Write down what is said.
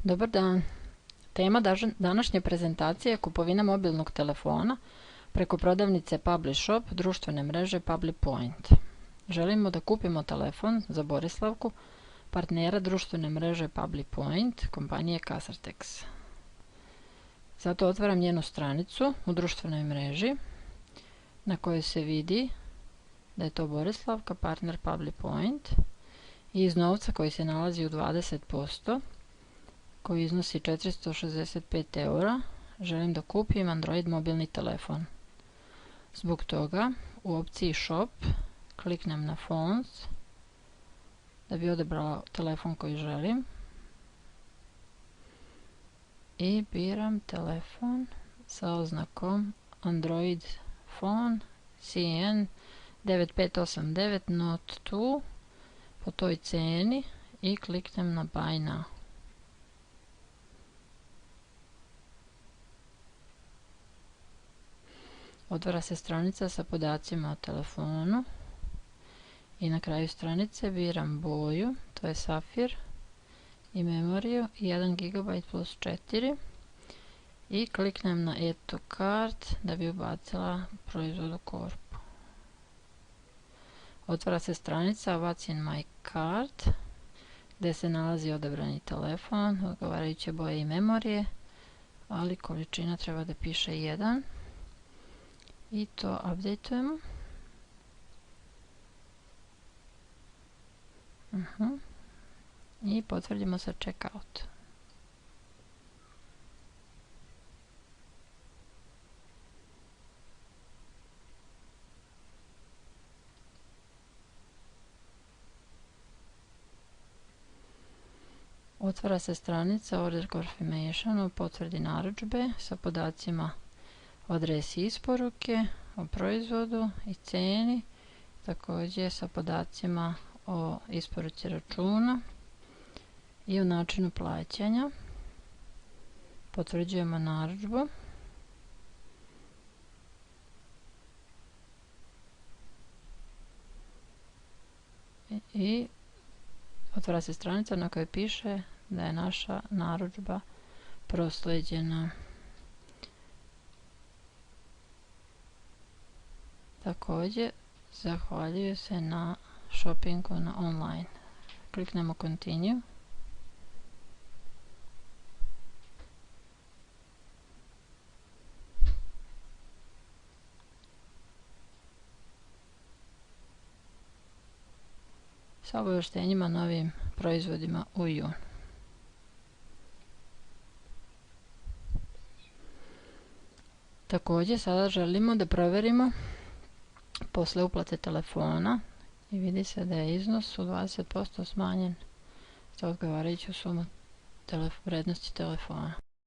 Dobar dan. Tema današnje prezentacije je kupovina mobilnog telefona preko prodavnice Publishop društvene mreže PubliPoint. Želimo da kupimo telefon za Borislavku, partnera društvene mreže PubliPoint, kompanije Casertex. Zato otvaram njenu stranicu u društvenoj mreži na kojoj se vidi da je to Borislavka, partner PubliPoint, i iz novca koji se nalazi u 20%, koji iznosi 465 € želim da kupim Android mobilni telefon. Zbog toga u opciji Shop kliknem na Phones da bi odabrala telefon koji želim i biram telefon sa oznakom Android Phone CN 9589 Note 2 po toj ceni i kliknem na Buy Now. Otvara se stranica sa podacima o telefonu i na kraju stranice biram boju, to je safir, i memoriju 1 GB plus 4 i kliknem na Add to Cart da bi ubacila proizvod u korpu. Otvara se stranica What's in my cart gdje se nalazi odabrani telefon, odgovarajuće boje i memorije, ali količina treba da piše 1. I to updateujemo. I potvrdimo sa checkout. Otvara se stranica Order Confirmation u potvrdi narudžbe sa podacima o adresi isporuke, o proizvodu i ceni, također sa podacima o isporuci računa i o načinu plaćanja. Potvrđujemo narudžbu. I otvara se stranica na kojoj piše da je naša narudžba proslijeđena. Također, zahvaljujem se na shoppingu na online. Kliknemo Continue. Sa obavještenjima novim proizvodima u junu. Također, sada želimo da provjerimo posle uplate telefona i vidi se da je iznos u 20% smanjen za odgovarajuću sumu vrednosti telefona.